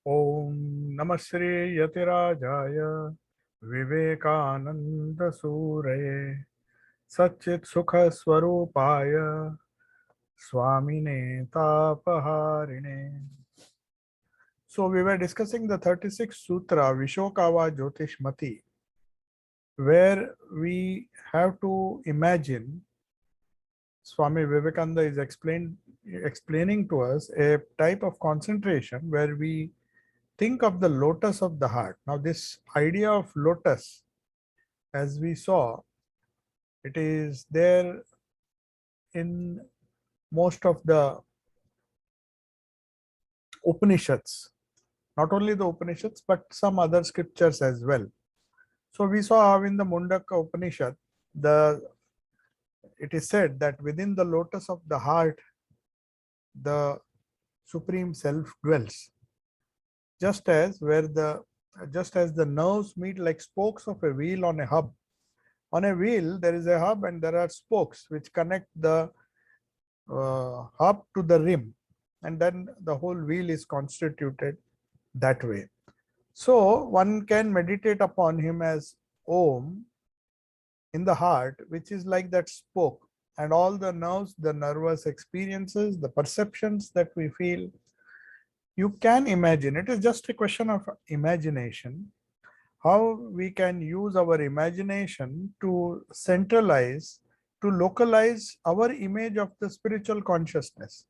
ओम नमः श्री यतिराजाय विवेकानंद सूरये सच्चित सुख स्वरूपाय स्वामिने तापहारिणे. So we were discussing the 36th Sutra Vishokava Jyotishmati, where we have to imagine. Swami Vivekananda is explaining to us a type of concentration where we think of the lotus of the heart. Now, this idea of lotus, as we saw, it is there in most of the Upanishads, not only the Upanishads, but some other scriptures as well. So, we saw how in the Mundaka Upanishad, it is said that within the lotus of the heart, the Supreme Self dwells. Just as the nerves meet like spokes of a wheel on a hub. On a wheel, there is a hub and there are spokes which connect the hub to the rim, and then the whole wheel is constituted that way. So one can meditate upon him as Om in the heart, which is like that spoke, and all the nerves, the nervous experiences, the perceptions that we feel, you can imagine. It is just a question of imagination, how we can use our imagination to centralize, to localize our image of the spiritual consciousness.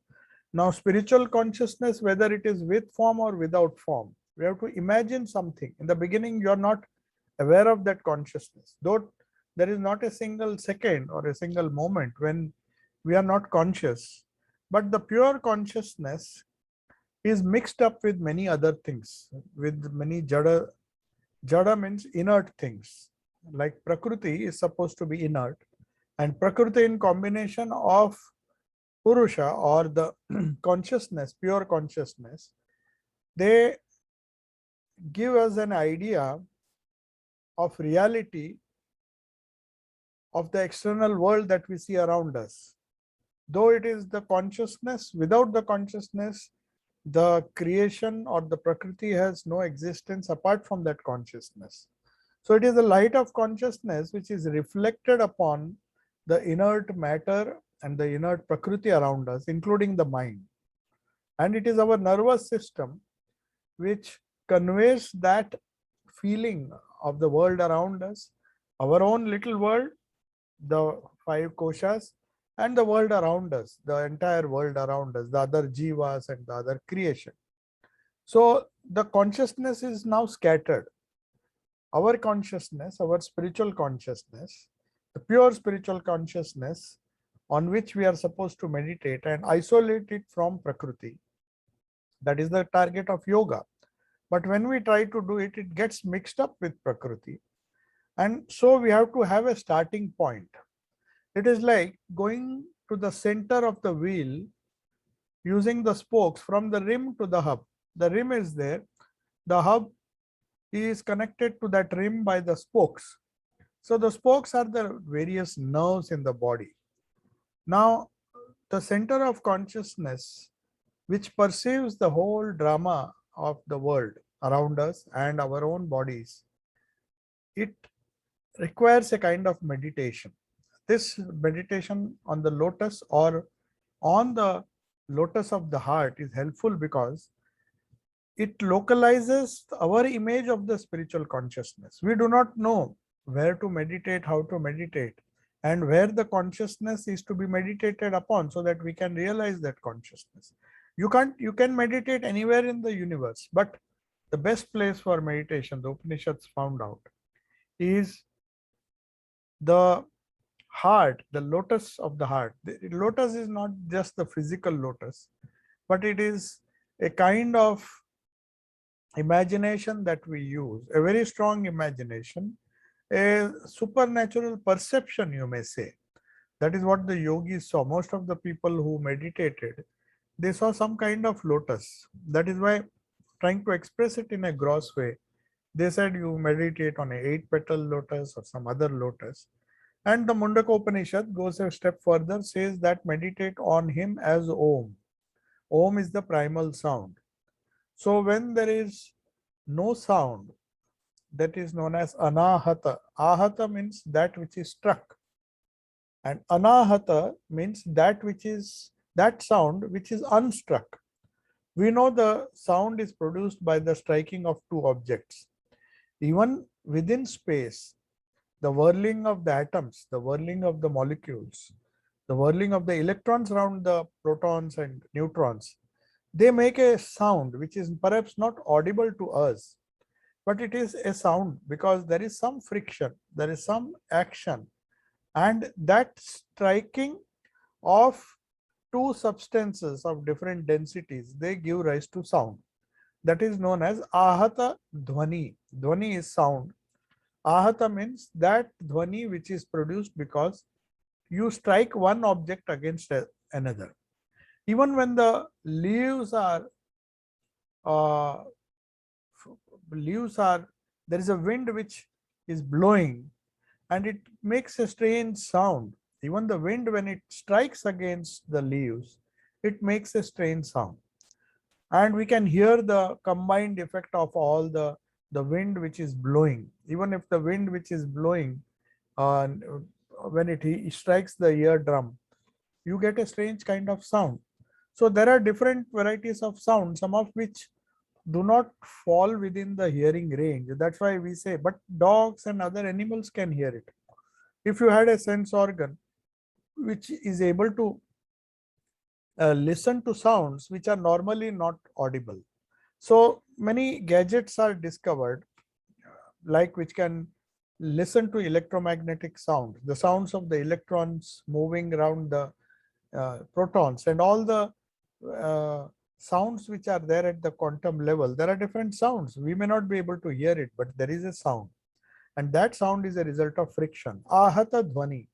Now, spiritual consciousness, whether it is with form or without form, we have to imagine something. In the beginning, you are not aware of that consciousness, though there is not a single second or a single moment when we are not conscious. But the pure consciousness is mixed up with many other things, with many jada. Jada means inert things. Like Prakriti is supposed to be inert, and Prakriti in combination of Purusha or the consciousness, pure consciousness, they give us an idea of reality of the external world that we see around us. Though it is the consciousness, without the consciousness, the creation or the Prakriti has no existence apart from that consciousness. So it is the light of consciousness which is reflected upon the inert matter and the inert Prakriti around us, including the mind. And it is our nervous system which conveys that feeling of the world around us, our own little world, the five koshas, and the world around us, the entire world around us, the other jivas and the other creation. So the consciousness is now scattered. Our consciousness, our spiritual consciousness, the pure spiritual consciousness on which we are supposed to meditate and isolate it from Prakriti. That is the target of yoga. But when we try to do it, it gets mixed up with Prakriti. And so we have to have a starting point. It is like going to the center of the wheel using the spokes from the rim to the hub. The rim is there. The hub is connected to that rim by the spokes. So the spokes are the various nerves in the body. Now, the center of consciousness, which perceives the whole drama of the world around us and our own bodies, it requires a kind of meditation. This meditation on the lotus or on the lotus of the heart is helpful because it localizes our image of the spiritual consciousness. We do not know where to meditate, how to meditate, and where the consciousness is to be meditated upon so that we can realize that consciousness. You can meditate anywhere in the universe, but the best place for meditation, the Upanishads found out, is the heart, the lotus of the heart. The lotus is not just the physical lotus, but it is a kind of imagination that we use, a very strong imagination, a supernatural perception, you may say. That is what the yogis saw. Most of the people who meditated, they saw some kind of lotus. That is why, trying to express it in a gross way, they said you meditate on a 8-petal lotus or some other lotus. And the Mundaka Upanishad goes a step further, says that meditate on him as Om. Om is the primal sound. So when there is no sound, that is known as anahata. Ahata means that which is struck, and anahata means that sound which is unstruck. We know the sound is produced by the striking of two objects. Even within space, the whirling of the atoms, the whirling of the molecules, the whirling of the electrons around the protons and neutrons, they make a sound which is perhaps not audible to us, but it is a sound because there is some friction, there is some action, and that striking of two substances of different densities, they give rise to sound. That is known as ahata dhvani. Dhvani is sound. Ahata means that dhvani which is produced because you strike one object against another. Even when the uh, leaves are, there is a wind which is blowing and it makes a strange sound. Even the wind, when it strikes against the leaves, it makes a strange sound. And we can hear the combined effect of all the wind which is blowing. Even if the wind which is blowing, uh, when it strikes the eardrum, you get a strange kind of sound. So there are different varieties of sound, some of which do not fall within the hearing range. That's why we say, but dogs and other animals can hear it. If you had a sense organ which is able to listen to sounds which are normally not audible. So many gadgets are discovered, like which can listen to electromagnetic sound, the sounds of the electrons moving around the protons, and all the sounds which are there at the quantum level. There are different sounds. We may not be able to hear it, but there is a sound. And that sound is a result of friction. Ahata dhvani.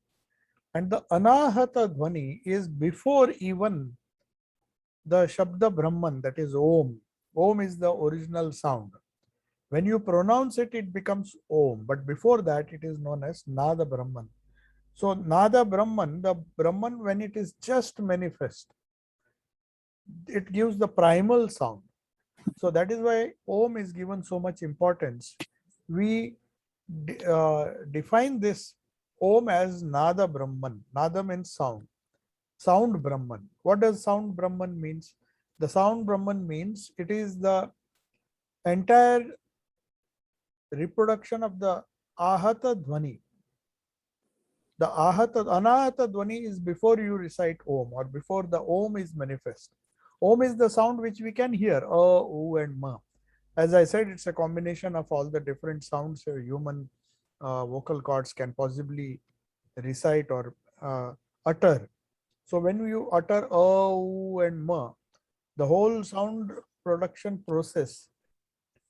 And the anahata dhvani is before even the Shabda Brahman, that is Om. Om is the original sound. When you pronounce it, it becomes Om. But before that, it is known as Nada Brahman. So Nada Brahman, the Brahman, when it is just manifest, it gives the primal sound. So that is why Om is given so much importance. We define this Om as Nada Brahman. Nada means sound. Sound Brahman. What does sound Brahman means? The sound Brahman means it is the entire reproduction of the Ahata Dhvani. The Anahata Dhvani is before you recite Om, or before the Om is manifest. Om is the sound which we can hear, U and Ma. As I said, it's a combination of all the different sounds human vocal cords can possibly recite or utter. So when you utter U and Ma, the whole sound production process,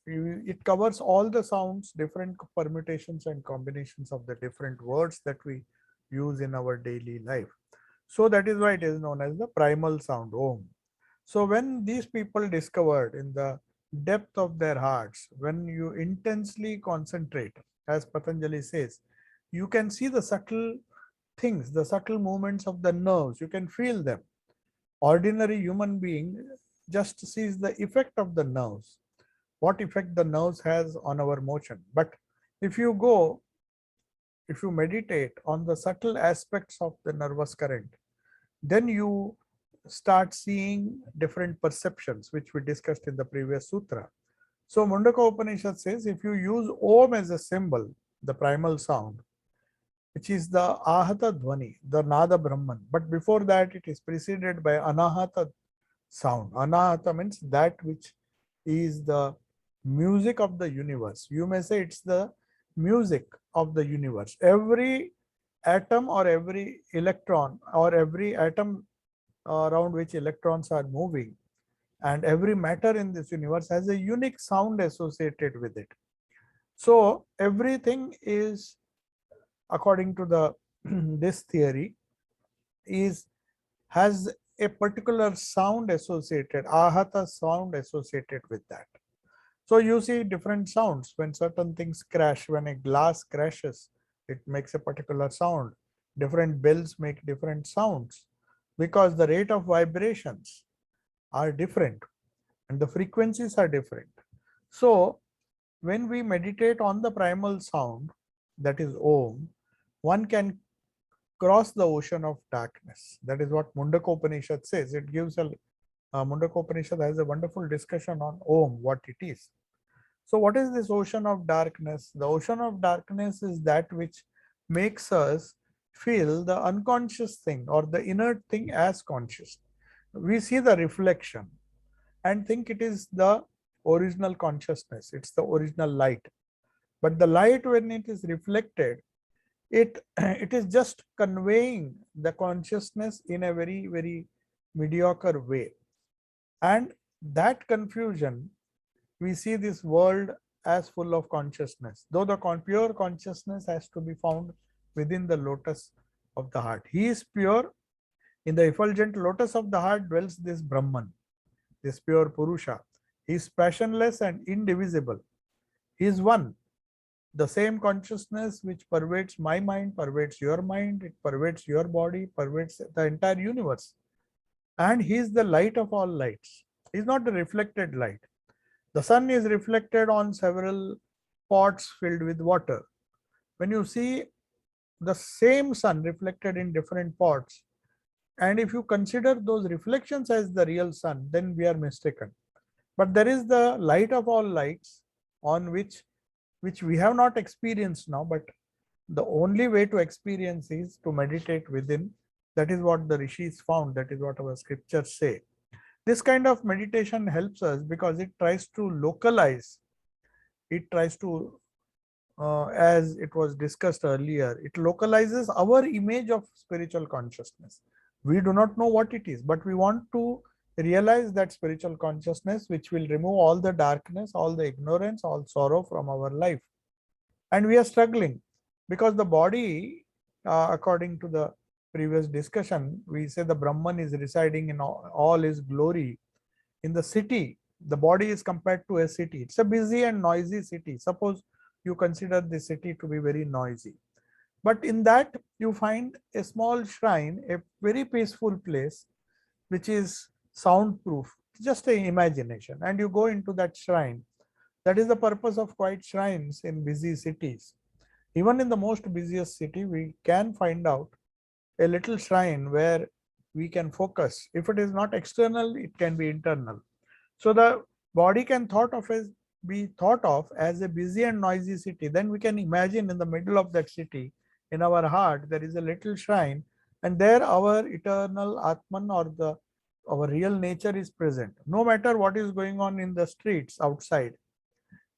it covers all the sounds, different permutations and combinations of the different words that we use in our daily life. So that is why it is known as the primal sound, Om. So when these people discovered in the depth of their hearts, when you intensely concentrate, as Patanjali says, you can see the subtle things, the subtle movements of the nerves, you can feel them. Ordinary human being just sees the effect of the nerves, what effect the nerves has on our motion. But if you meditate on the subtle aspects of the nervous current, then you start seeing different perceptions, which we discussed in the previous sutra. So Mundaka Upanishad says, if you use Om as a symbol, the primal sound, which is the Ahata Dhvani, the Nada Brahman, but before that it is preceded by Anahata sound. Anahata means that which is the music of the universe. You may say it's the music of the universe. Every atom or every electron or every atom around which electrons are moving, and every matter in this universe has a unique sound associated with it. So everything is, according to the this theory, has a particular sound associated, ahata sound associated with that. So you see different sounds when certain things crash. When a glass crashes, it makes a particular sound. Different bells make different sounds because the rate of vibrations are different. and the frequencies are different. So when we meditate on the primal sound, that is Om, one can cross the ocean of darkness. That is what Mundaka Upanishad says. It gives a Mundaka Upanishad has a wonderful discussion on Om, what it is. So what is this ocean of darkness? The ocean of darkness is that which makes us feel the unconscious thing or the inert thing as conscious. We see the reflection and think it is the original consciousness. It's the original light. But the light, when it is reflected, it is just conveying the consciousness in a very, very mediocre way. And that confusion, we see this world as full of consciousness, though the pure consciousness has to be found within the lotus of the heart. He is pure. In the effulgent lotus of the heart dwells this Brahman, this pure Purusha. He is passionless and indivisible. He is one. The same consciousness which pervades my mind, pervades your mind, it pervades your body, pervades the entire universe. And he is the light of all lights. He is not the reflected light. The sun is reflected on several pots filled with water. When you see the same sun reflected in different pots, and if you consider those reflections as the real sun, then we are mistaken. But there is the light of all lights on which we have not experienced now, but the only way to experience is to meditate within. That is what the rishis found. That is what our scriptures say. This kind of meditation helps us because it tries to localize. It tries to, as it was discussed earlier, it localizes our image of spiritual consciousness. We do not know what it is, but we want to realize that spiritual consciousness which will remove all the darkness, all the ignorance, all sorrow from our life. And we are struggling because the body, according to the previous discussion, we say the Brahman is residing in all his glory in the city. The body is compared to a city. It's a busy and noisy city. Suppose you consider the city to be very noisy. But in that, you find a small shrine, a very peaceful place, which is soundproof, just an imagination. And you go into that shrine. That is the purpose of quiet shrines in busy cities. Even in the most busiest city, we can find out a little shrine where we can focus. If it is not external, it can be internal. So the body can be thought of as a busy and noisy city. Then we can imagine in the middle of that city, in our heart, there is a little shrine, and there our eternal Atman or our real nature is present. No matter what is going on in the streets outside,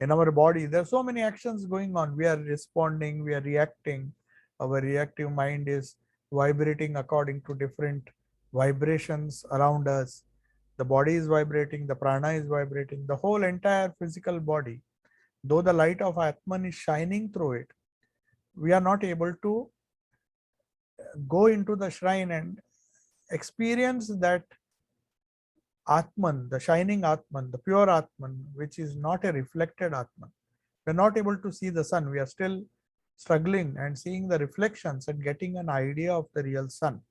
in our body, there are so many actions going on. We are responding, we are reacting. Our reactive mind is vibrating according to different vibrations around us. The body is vibrating, the prana is vibrating, the whole entire physical body. Though the light of Atman is shining through it, we are not able to go into the shrine and experience that Atman, the shining Atman, the pure Atman, which is not a reflected Atman. We are not able to see the sun. We are still struggling and seeing the reflections and getting an idea of the real sun.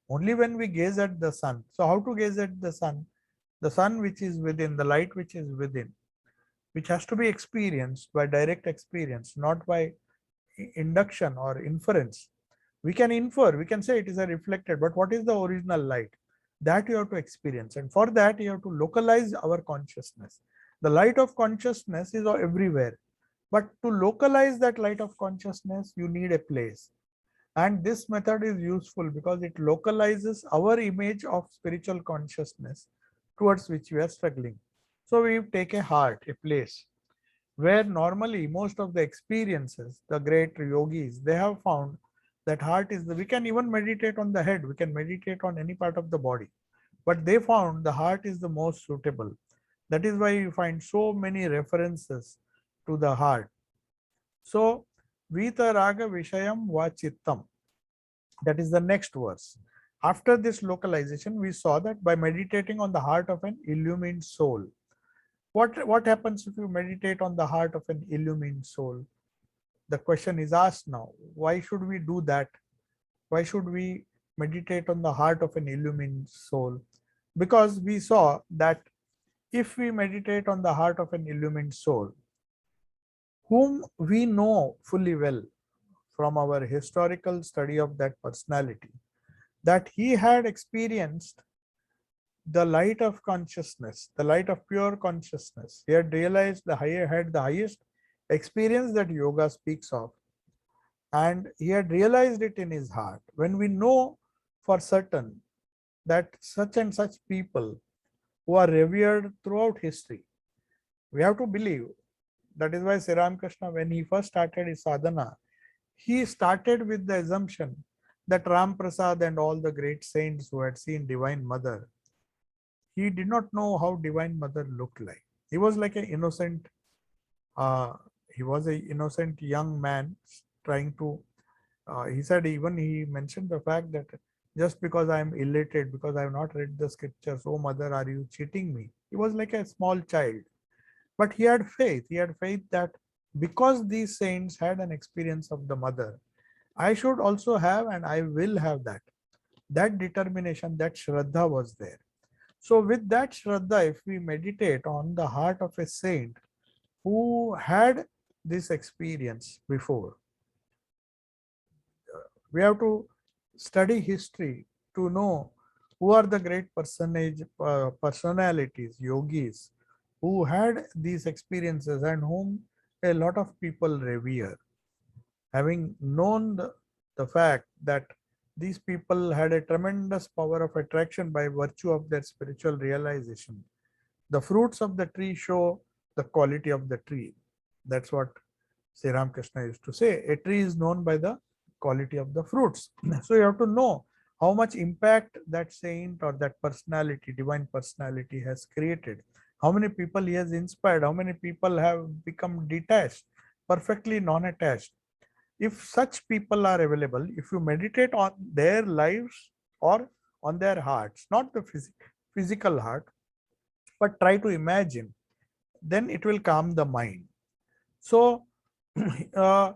Only when we gaze at the sun. So how to gaze at the sun? The sun which is within, the light which is within, which has to be experienced by direct experience, not by induction or inference. We can infer, we can say it is a reflected, but what is the original light? That you have to experience. And for that, you have to localize our consciousness. The light of consciousness is everywhere. But to localize that light of consciousness, you need a place. And this method is useful because it localizes our image of spiritual consciousness towards which we are struggling. So we take a heart, a place where normally most of the experiences, the great yogis, they have found that heart is we can even meditate on the head, we can meditate on any part of the body, but they found the heart is the most suitable. That is why you find so many references to the heart. So Vita Raga Vishayam Vachittam, that is the next verse. After this localization, we saw that by meditating on the heart of an illumined soul. What happens if you meditate on the heart of an illumined soul? The question is asked now. Why should we do that? Why should we meditate on the heart of an illumined soul? Because we saw that if we meditate on the heart of an illumined soul, whom we know fully well from our historical study of that personality, that he had experienced the light of consciousness, the light of pure consciousness. He had realized had the highest experience that yoga speaks of, and he had realized it in his heart. When we know for certain that such and such people who are revered throughout history, we have to believe. That is why Sri Ramakrishna, when he first started his sadhana, he started with the assumption that Ram Prasad and all the great saints who had seen Divine Mother, he did not know how Divine Mother looked like. He was like an innocent, uh, he was a innocent young man trying to, he said, even he mentioned the fact that just because I am illiterate, because I have not read the scriptures, oh mother, are you cheating me? He was like a small child. But he had faith. He had faith that because these saints had an experience of the mother, I should also have, and I will have that. That determination, that Shraddha was there. So with that Shraddha, if we meditate on the heart of a saint who had this experience before, we have to study history to know who are the great personalities, yogis, who had these experiences and whom a lot of people revere. Having known the fact that these people had a tremendous power of attraction by virtue of their spiritual realization. The fruits of the tree show the quality of the tree. That's what Sri Ramakrishna used to say. A tree is known by the quality of the fruits. So you have to know how much impact that saint or that personality, divine personality, has created. How many people he has inspired, how many people have become detached, perfectly non-attached. If such people are available, if you meditate on their lives or on their hearts, not the physical heart, but try to imagine, then it will calm the mind. So uh,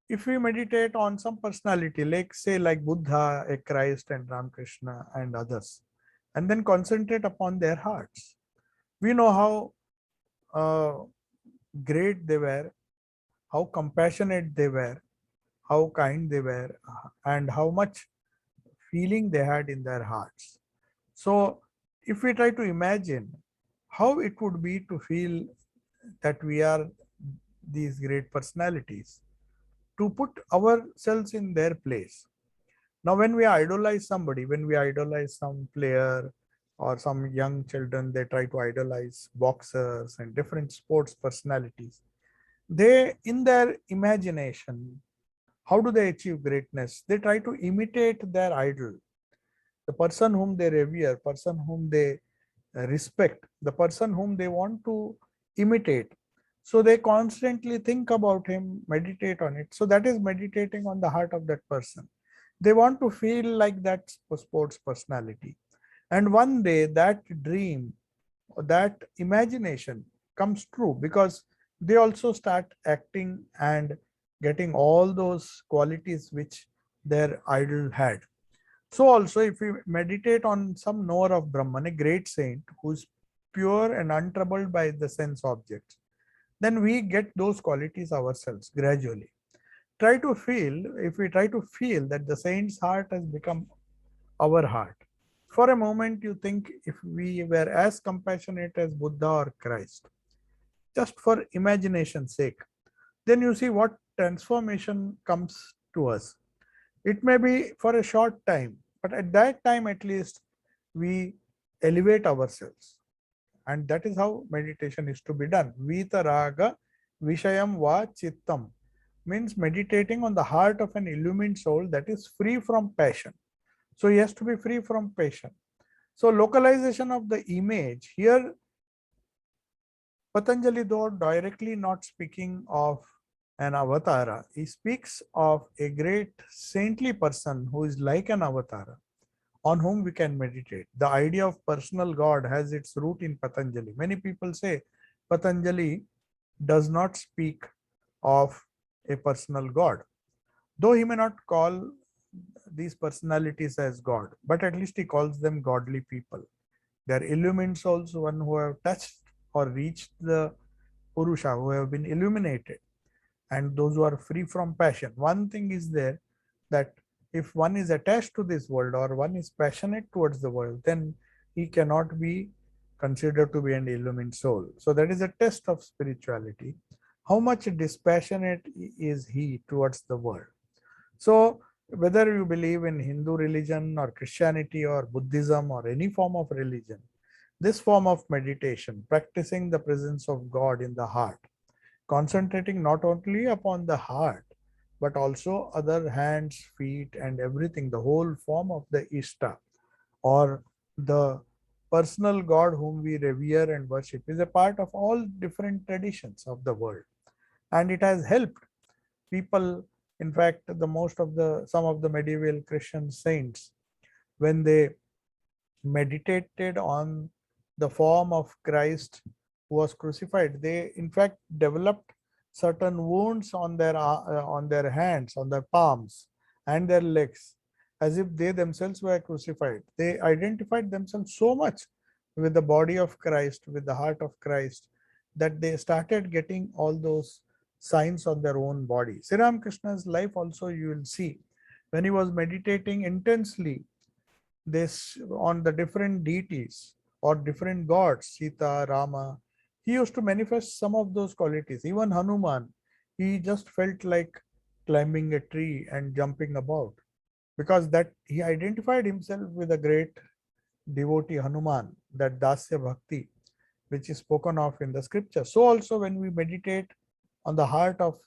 if we meditate on some personality, like say like Buddha, a Christ and Ramakrishna and others, and then concentrate upon their hearts, we know how great they were, how compassionate they were, how kind they were, and how much feeling they had in their hearts. So if we try to imagine how it would be to feel that we are these great personalities, to put ourselves in their place. Now, when we idolize somebody, when we idolize some player or some young children, they try to idolize boxers and different sports personalities. They, in their imagination, how do they achieve greatness? They try to imitate their idol, the person whom they revere, person whom they respect, the person whom they want to imitate. So they constantly think about him, meditate on it. So that is meditating on the heart of that person. They want to feel like that sports personality. And one day that dream, that imagination comes true because they also start acting and getting all those qualities which their idol had. So also if we meditate on some knower of Brahman, a great saint who's pure and untroubled by the sense objects, then we get those qualities ourselves gradually. Try to feel, if we try to feel that the saint's heart has become our heart. For a moment you think if we were as compassionate as Buddha or Christ, just for imagination's sake, then you see what transformation comes to us. It may be for a short time, but at that time at least we elevate ourselves. And that is how meditation is to be done. Vita raga vishayam va chittam means meditating on the heart of an illumined soul that is free from passion. So he has to be free from passion. So localization of the image here, Patanjali, though directly not speaking of an avatara, he speaks of a great saintly person who is like an avatara on whom we can meditate. The idea of personal God has its root in Patanjali. Many people say Patanjali does not speak of a personal God, though he may not call these personalities as God, but at least he calls them godly people. They are illumined souls, one who have touched or reached the Purusha, who have been illuminated, and those who are free from passion. One thing is there, that if one is attached to this world or one is passionate towards the world, then he cannot be considered to be an illumined soul. So that is a test of spirituality. How much dispassionate is he towards the world? So whether you believe in Hindu religion or Christianity or Buddhism or any form of religion, this form of meditation, practicing the presence of God in the heart, concentrating not only upon the heart, but also other hands, feet, and everything, the whole form of the Ishta, or the personal God whom we revere and worship, is a part of all different traditions of the world. And it has helped people. In fact, the most of the some of the medieval Christian saints, when they meditated on the form of Christ who was crucified, they in fact developed certain wounds on their hands, on their palms, and their legs, as if they themselves were crucified. They identified themselves so much with the body of Christ, with the heart of Christ, that they started getting all those signs on their own body. Sri Ramakrishna's life also, you will see, when he was meditating intensely this on the different deities or different gods, Sita, Rama, he used to manifest some of those qualities. Even Hanuman, he just felt like climbing a tree and jumping about, because that he identified himself with a great devotee Hanuman, that Dasya Bhakti, which is spoken of in the scripture. So also when we meditate on the heart of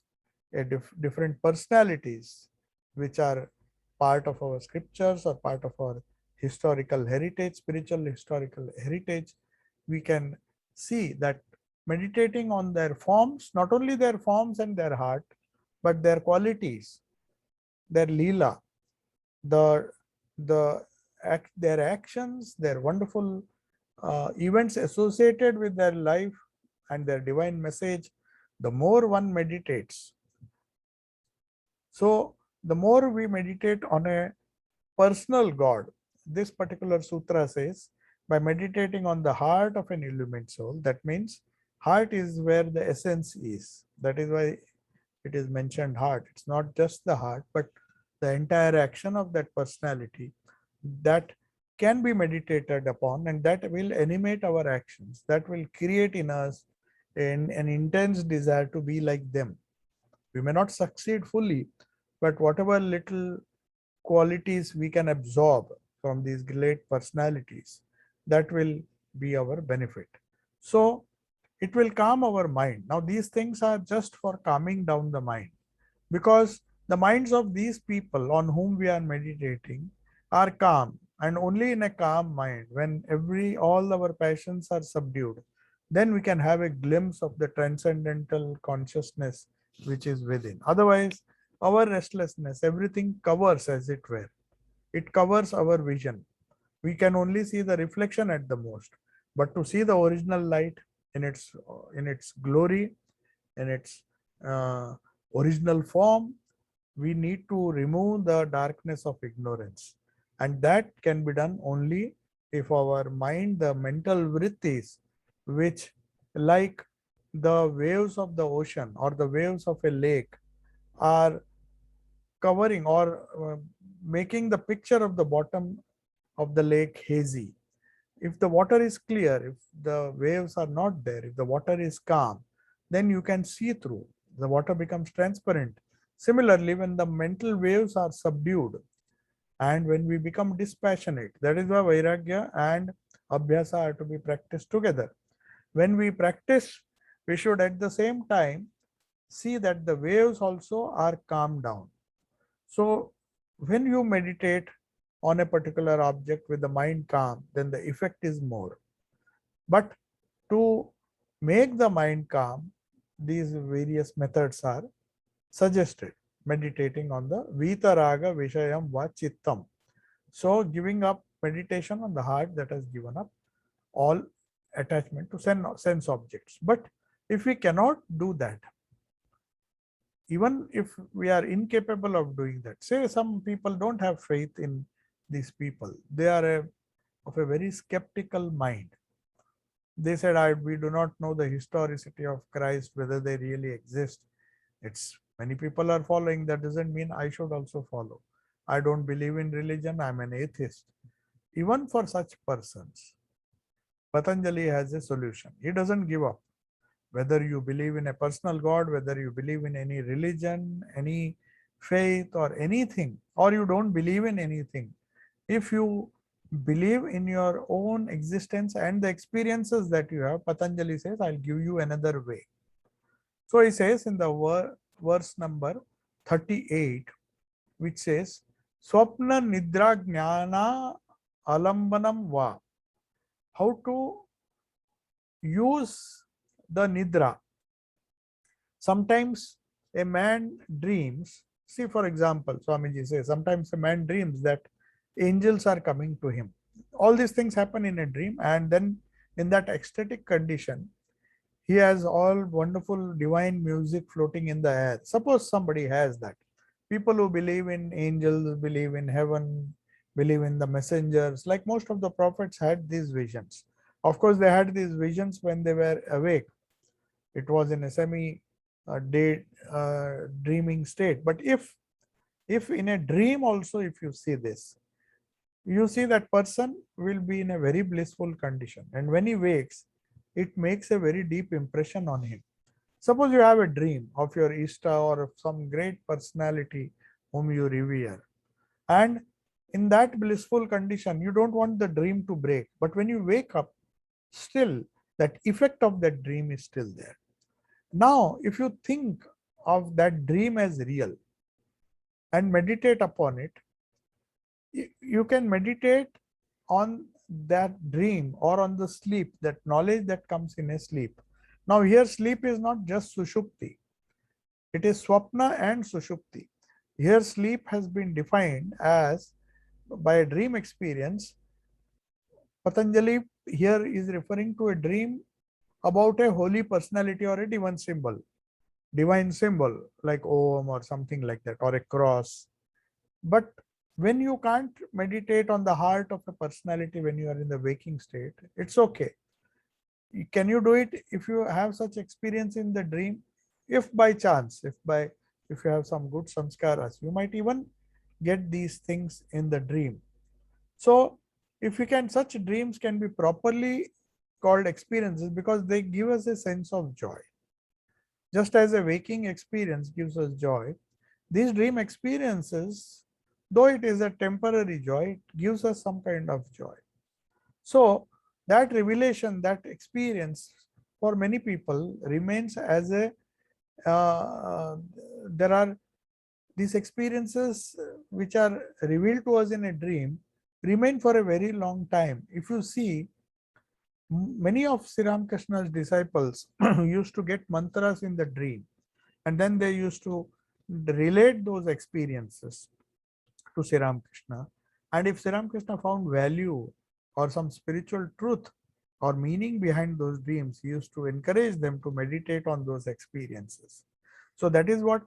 different personalities, which are part of our scriptures or part of our historical heritage, spiritual historical heritage, we can see that meditating on their forms, not only their forms and their heart, but their qualities, their lila, the their actions, their wonderful events associated with their life and their divine message, the more one meditates. So the more we meditate on a personal God, this particular sutra says, by meditating on the heart of an illumined soul, that means heart is where the essence is. That is why it is mentioned heart. It's not just the heart, but the entire action of that personality that can be meditated upon, and that will animate our actions, that will create in us an intense desire to be like them. We may not succeed fully, but whatever little qualities we can absorb from these great personalities, that will be our benefit. So it will calm our mind. Now these things are just for calming down the mind, because the minds of these people on whom we are meditating are calm, and only in a calm mind, when all our passions are subdued, then we can have a glimpse of the transcendental consciousness which is within. Otherwise, our restlessness, everything covers, as it were, it covers our vision. We can only see the reflection at the most, but to see the original light in its glory, in its uh, original form, we need to remove the darkness of ignorance, and that can be done only if our mind, the mental vrittis, which, like the waves of the ocean or the waves of a lake, are covering or making the picture of the bottom of the lake hazy. If the water is clear, if the waves are not there, if the water is calm, then you can see through. The water becomes transparent. Similarly, when the mental waves are subdued and when we become dispassionate, that is why Vairagya and Abhyasa are to be practiced together. When we practice, we should at the same time see that the waves also are calmed down. So when you meditate on a particular object with the mind calm, then the effect is more. But to make the mind calm, these various methods are suggested. Meditating on the Vitaraga Vishayam Vachittam. So giving up meditation on the heart that has given up all attachment to sense objects. But if we cannot do that, even if we are incapable of doing that, say some people don't have faith in these people, they are of a very skeptical mind, They said, we do not know the historicity of Christ, whether they really exist. It's many people are following. That doesn't mean I should also follow. I don't believe in religion. I'm an atheist. Even for such persons, Patanjali has a solution. He doesn't give up. Whether you believe in a personal God, whether you believe in any religion, any faith or anything, or you don't believe in anything, if you believe in your own existence and the experiences that you have, Patanjali says, I'll give you another way. So he says in the verse number 38, which says, Swapna Nidra Jnana Alambanam Va. How to use the Nidra. Sometimes a man dreams, see for example, Swamiji says, sometimes a man dreams that angels are coming to him. All these things happen in a dream, and then in that ecstatic condition, he has all wonderful divine music floating in the air. Suppose somebody has that. People who believe in angels, believe in heaven, believe in the messengers, like most of the prophets had these visions. Of course, they had these visions when they were awake. It was in a semi day dreaming state. But if in a dream also, if you see this, you see that person will be in a very blissful condition, and when he wakes, it makes a very deep impression on him. Suppose you have a dream of your Ishta or of some great personality whom you revere, and in that blissful condition, you don't want the dream to break, but when you wake up, still that effect of that dream is still there. Now, if you think of that dream as real and meditate upon it, you can meditate on that dream or on the sleep, that knowledge that comes in a sleep. Now here sleep is not just Sushupti, it is Swapna and Sushupti. Here sleep has been defined as, by a dream experience, Patanjali here is referring to a dream about a holy personality or a divine symbol like Om or something like that, or a cross. But when you can't meditate on the heart of a personality when you are in the waking state, it's okay. Can you do it if you have such experience in the dream? If by chance, if you have some good samskaras, you might even get these things in the dream. So if we can, such dreams can be properly called experiences because they give us a sense of joy. Just as a waking experience gives us joy, these dream experiences, though it is a temporary joy, it gives us some kind of joy. So that revelation, that experience for many people remains as a, there are these experiences which are revealed to us in a dream remain for a very long time. If you see, many of Sri Ramakrishna's disciples used to get mantras in the dream, and then they used to relate those experiences to Sri Ramakrishna. And if Sri Ramakrishna found value or some spiritual truth or meaning behind those dreams, he used to encourage them to meditate on those experiences. So that is what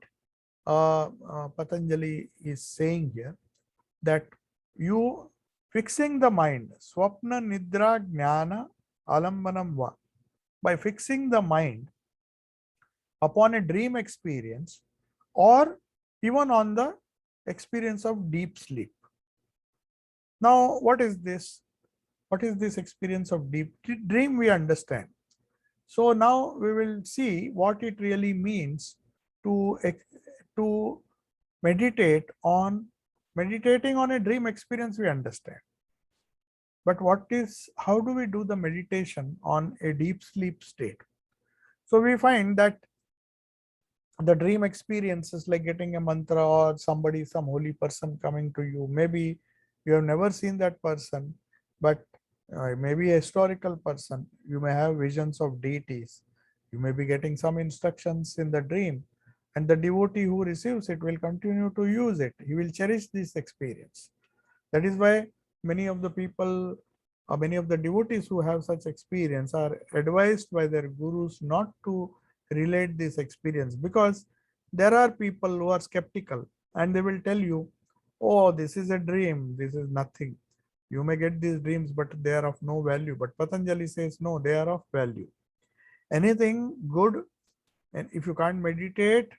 Patanjali is saying here, that you fixing the mind, swapna nidra jnana alambanam va, by fixing the mind upon a dream experience or even on the experience of deep sleep. Now, what is this? What is this experience of deep dream? We understand. So now we will see what it really means to meditate on, meditating on a dream experience. We understand. But how do we do the meditation on a deep sleep state? So we find that the dream experiences like getting a mantra or somebody, some holy person coming to you. Maybe you have never seen that person, but maybe a historical person. You may have visions of deities. You may be getting some instructions in the dream, and the devotee who receives it will continue to use it. He will cherish this experience. That is why many of the people, or many of the devotees who have such experience are advised by their gurus not to relate this experience, because there are people who are skeptical and they will tell you, oh, this is a dream, this is nothing. You may get these dreams, but they are of no value. But Patanjali says, no, they are of value. Anything good, and if you can't meditate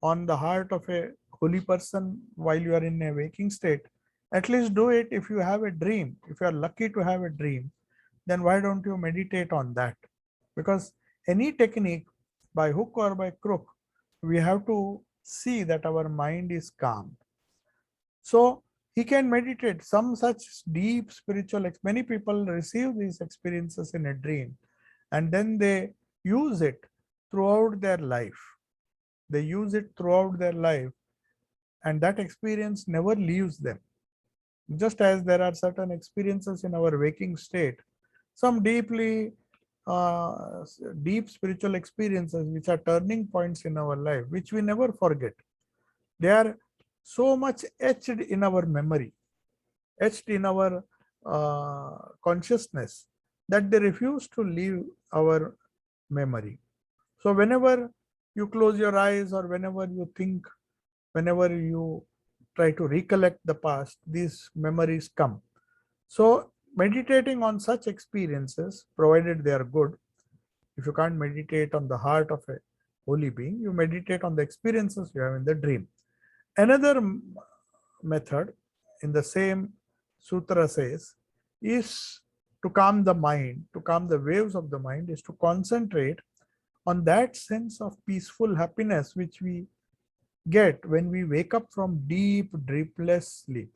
on the heart of a holy person while you are in a waking state, at least do it if you have a dream. If you are lucky to have a dream, then why don't you meditate on that? Because any technique, by hook or by crook, we have to see that our mind is calm. So he can meditate some such deep spiritual. Many people receive these experiences in a dream, and then they use it throughout their life. They use it throughout their life, and that experience never leaves them. Just as there are certain experiences in our waking state, some deep spiritual experiences which are turning points in our life, which we never forget. They are so much etched in our memory, etched in our consciousness, that they refuse to leave our memory. So whenever you close your eyes, or whenever you think, whenever you try to recollect the past, these memories come. So meditating on such experiences, provided they are good, if you can't meditate on the heart of a holy being, you meditate on the experiences you have in the dream. Another method in the same sutra says is to calm the mind, to calm the waves of the mind, is to concentrate on that sense of peaceful happiness which we get when we wake up from deep, dreamless sleep.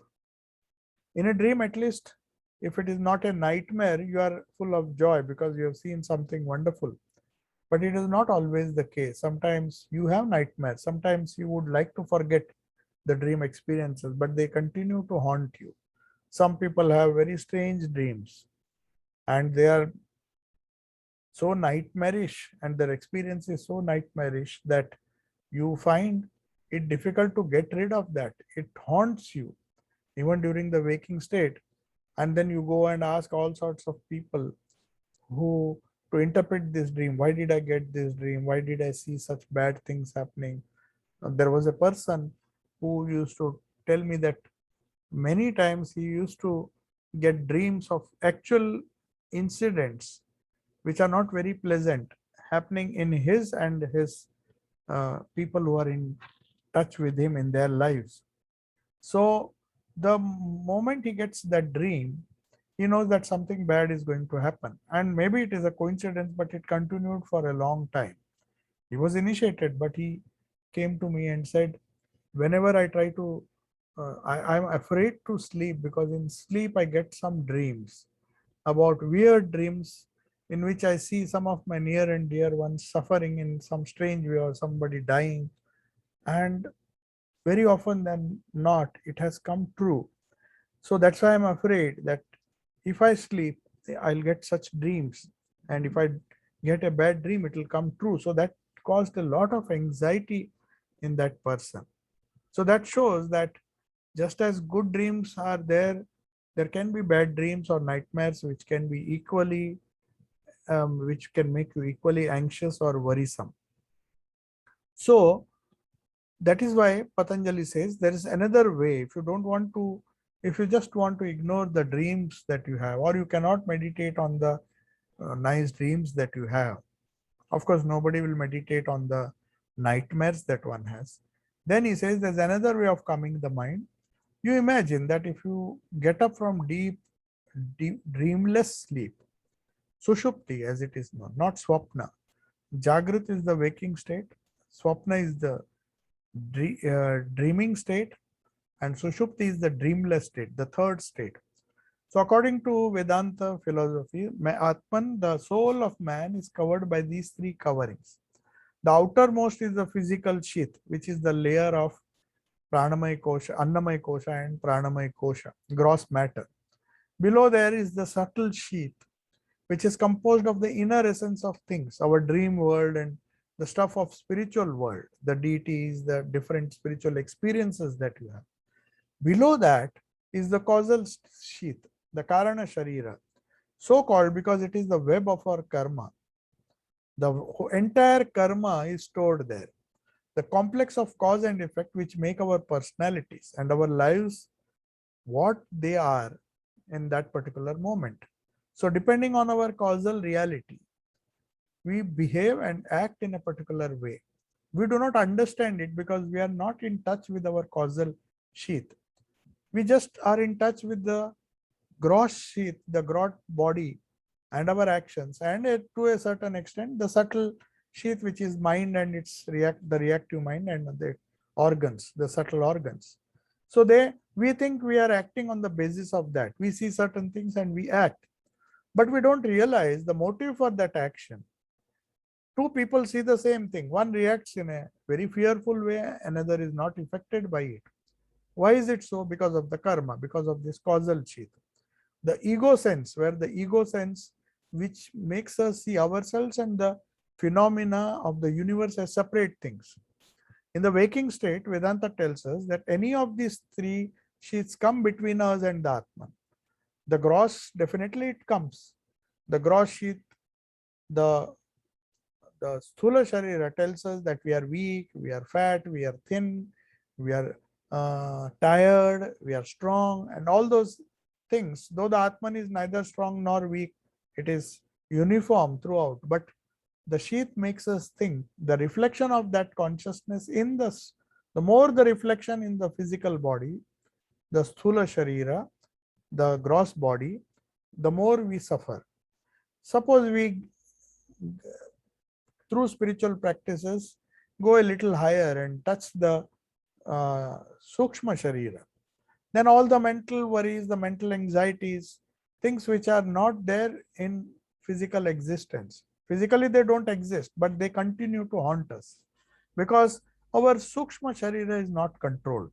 In a dream, at least, if it is not a nightmare, you are full of joy because you have seen something wonderful. But it is not always the case. Sometimes you have nightmares. Sometimes you would like to forget the dream experiences, but they continue to haunt you. Some people have very strange dreams, and they are so nightmarish, and their experience is so nightmarish that you find it difficult to get rid of that. It haunts you even during the waking state. And then you go and ask all sorts of people who to interpret this dream. Why did I get this dream? Why did I see such bad things happening? There was a person who used to tell me that many times he used to get dreams of actual incidents which are not very pleasant happening in his and his people who are in touch with him in their lives. So the moment he gets that dream, he knows that something bad is going to happen. And maybe it is a coincidence, but it continued for a long time. He was initiated, but he came to me and said, whenever I try to, I'm afraid to sleep, because in sleep I get some dreams, about weird dreams in which I see some of my near and dear ones suffering in some strange way, or somebody dying. And very often than not, it has come true. So that's why I'm afraid that if I sleep, I'll get such dreams. And if I get a bad dream, it will come true. So that caused a lot of anxiety in that person. So that shows that just as good dreams are there, there can be bad dreams or nightmares which can be equally, which can make you equally anxious or worrisome. So that is why Patanjali says there is another way. If you don't want to, if you just want to ignore the dreams that you have, or you cannot meditate on the nice dreams that you have, of course, nobody will meditate on the nightmares that one has. Then he says there's another way of calming the mind. You imagine that if you get up from deep, deep dreamless sleep, Sushupti as it is known, not Swapna. Jagrat is the waking state, Swapna is the dreaming state, and Sushupti is the dreamless state, the third state. So according to Vedanta philosophy, Atman, the soul of man, is covered by these three coverings. The outermost is the physical sheath, which is the layer of Pranamaya Kosha, Annamaya Kosha and Pranamaya Kosha, gross matter. Below there is the subtle sheath, which is composed of the inner essence of things, our dream world and the stuff of spiritual world, the deities, the different spiritual experiences that you have. Below that is the causal sheath, the Karana Sharira, so called because it is the web of our karma. The entire karma is stored there. The complex of cause and effect which make our personalities and our lives what they are, in that particular moment. So depending on our causal reality, we behave and act in a particular way. We do not understand it because we are not in touch with our causal sheath. We just are in touch with the gross sheath, the gross body, and our actions, and to a certain extent, the subtle sheath, which is mind and its the reactive mind and the organs, the subtle organs. So we think we are acting on the basis of that. We see certain things and we act, but we don't realize the motive for that action. Two people see the same thing. One reacts in a very fearful way, another is not affected by it. Why is it so? Because of the karma, because of this causal sheath. The ego sense, where the ego sense which makes us see ourselves and the phenomena of the universe as separate things. In the waking state, Vedanta tells us that any of these three sheaths come between us and the Atman. The gross, definitely it comes. The gross sheath, the Sthula Sharira tells us that we are weak, we are fat, we are thin, we are tired, we are strong, and all those things. Though the Atman is neither strong nor weak, it is uniform throughout. But the sheath makes us think. The reflection of that consciousness in the more the reflection in the physical body, the Sthula Sharira, the gross body, the more we suffer. Suppose we, through spiritual practices, go a little higher and touch the Sukshma Sharira. Then all the mental worries, the mental anxieties, things which are not there in physical existence. Physically they don't exist, but they continue to haunt us because our Sukshma Sharira is not controlled.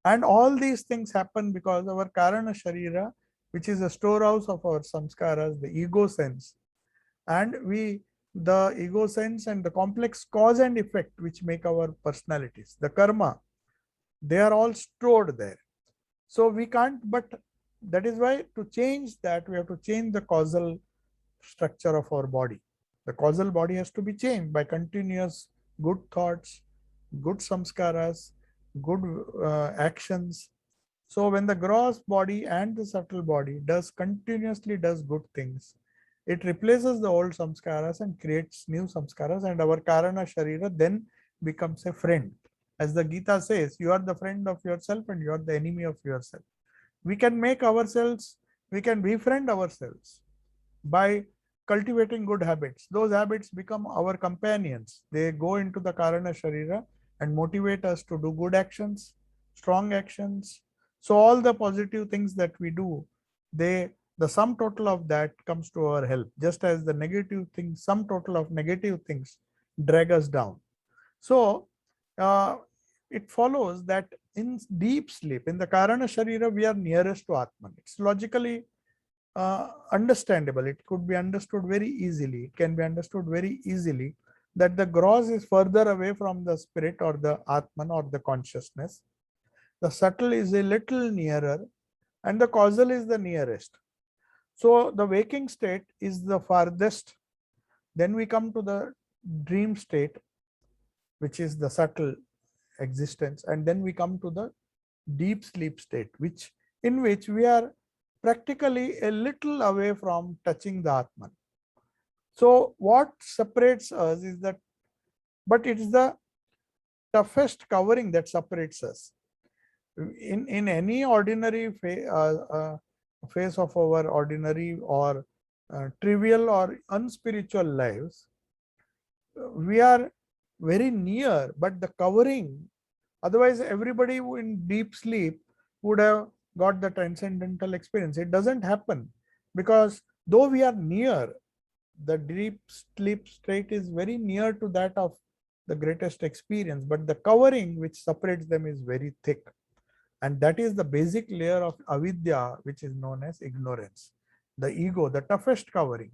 And all these things happen because our Karana Sharira, which is a storehouse of our samskaras, the ego sense, and the ego sense and the complex cause and effect which make our personalities, the karma, they are all stored there. So we can't, but that is why to change that, we have to change the causal structure of our body. The causal body has to be changed by continuous good thoughts, good samskaras, good actions. So when the gross body and the subtle body continuously does good things, it replaces the old samskaras and creates new samskaras, and our Karana Sharira then becomes a friend. As the Gita says, you are the friend of yourself and you are the enemy of yourself. We can make ourselves, we can befriend ourselves by cultivating good habits. Those habits become our companions. They go into the Karana Sharira and motivate us to do good actions, strong actions. So all the positive things that we do, the sum total of that comes to our help, just as the negative things, sum total of negative things drag us down. So it follows that in deep sleep, in the Karana Sharira, we are nearest to Atman. It's logically understandable. It could be understood very easily. It can be understood very easily that the gross is further away from the spirit or the Atman or the consciousness. The subtle is a little nearer and the causal is the nearest. So the waking state is the farthest. Then we come to the dream state, which is the subtle existence, and then we come to the deep sleep state, in which we are practically a little away from touching the Atman. So what separates us is that, but it is the toughest covering that separates us. In any ordinary phase of our ordinary or trivial or unspiritual lives, we are very near, but the covering, otherwise everybody in deep sleep would have got the transcendental experience. It doesn't happen because though we are near, the deep sleep state is very near to that of the greatest experience, but the covering which separates them is very thick. And that is the basic layer of avidya, which is known as ignorance. The ego, the toughest covering.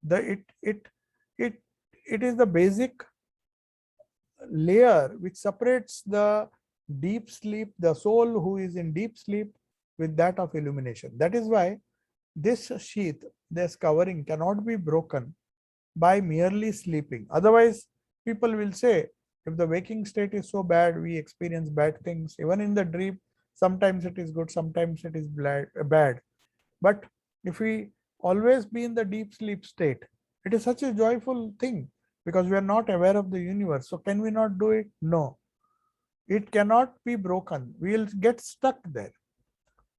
It is the basic layer which separates the deep sleep, the soul who is in deep sleep, with that of illumination. That is why this sheath, this covering cannot be broken by merely sleeping. Otherwise, people will say, if the waking state is so bad, we experience bad things. Even in the dream, sometimes it is good, sometimes it is bad. But if we always be in the deep sleep state, it is such a joyful thing because we are not aware of the universe. So can we not do it? No, it cannot be broken. We will get stuck there.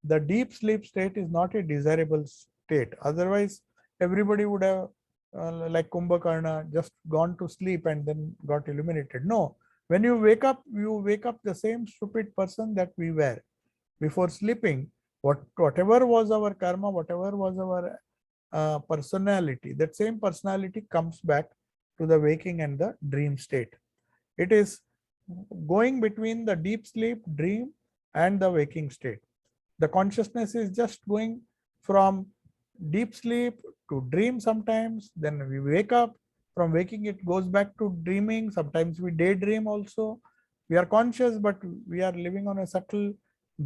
The deep sleep state is not a desirable state. Otherwise, everybody would have, like Kumbhakarna, just gone to sleep and then got illuminated. No, when you wake up the same stupid person that we were before sleeping. Whatever was our karma, whatever was our personality, that same personality comes back to the waking and the dream state. It is going between the deep sleep, dream, and the waking state. The consciousness is just going from deep sleep to dream sometimes, then we wake up. From waking, it goes back to dreaming. Sometimes we daydream also. We are conscious, but we are living on a subtle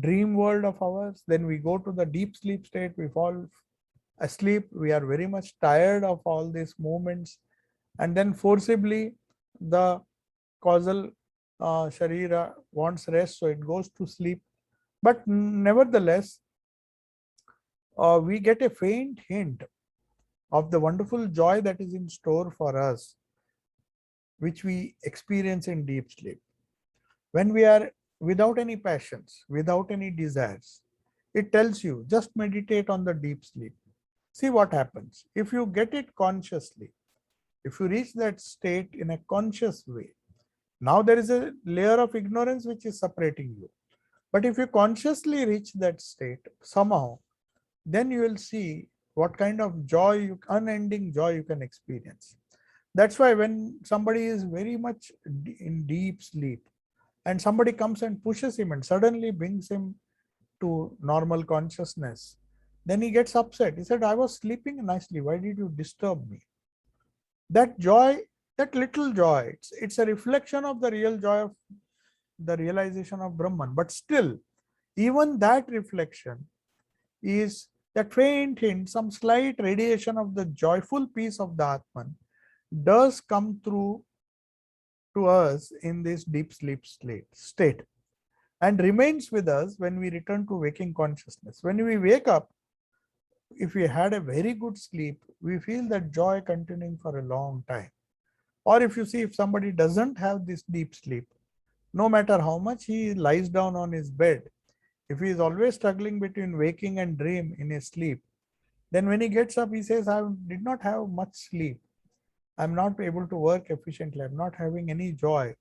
dream world of ours. Then we go to the deep sleep state, we fall asleep, we are very much tired of all these movements, and then forcibly the causal sharira wants rest, so it goes to sleep. But nevertheless, we get a faint hint of the wonderful joy that is in store for us, which we experience in deep sleep. When we are without any passions, without any desires, it tells you just meditate on the deep sleep. See what happens. If you get it consciously, if you reach that state in a conscious way, now there is a layer of ignorance which is separating you. But if you consciously reach that state somehow, then you will see what kind of joy, unending joy you can experience. That's why when somebody is very much in deep sleep and somebody comes and pushes him and suddenly brings him to normal consciousness, then he gets upset. He said, I was sleeping nicely. Why did you disturb me? That joy, that little joy, it's a reflection of the real joy of the realization of Brahman. But still, even that reflection is that faint hint, some slight radiation of the joyful peace of the Atman does come through to us in this deep sleep state and remains with us when we return to waking consciousness. When we wake up, if we had a very good sleep, we feel that joy continuing for a long time. Or if you see, if somebody doesn't have this deep sleep, no matter how much he lies down on his bed, if he is always struggling between waking and dream in his sleep, then when he gets up, he says, I did not have much sleep. I'm not able to work efficiently. I'm not having any joy.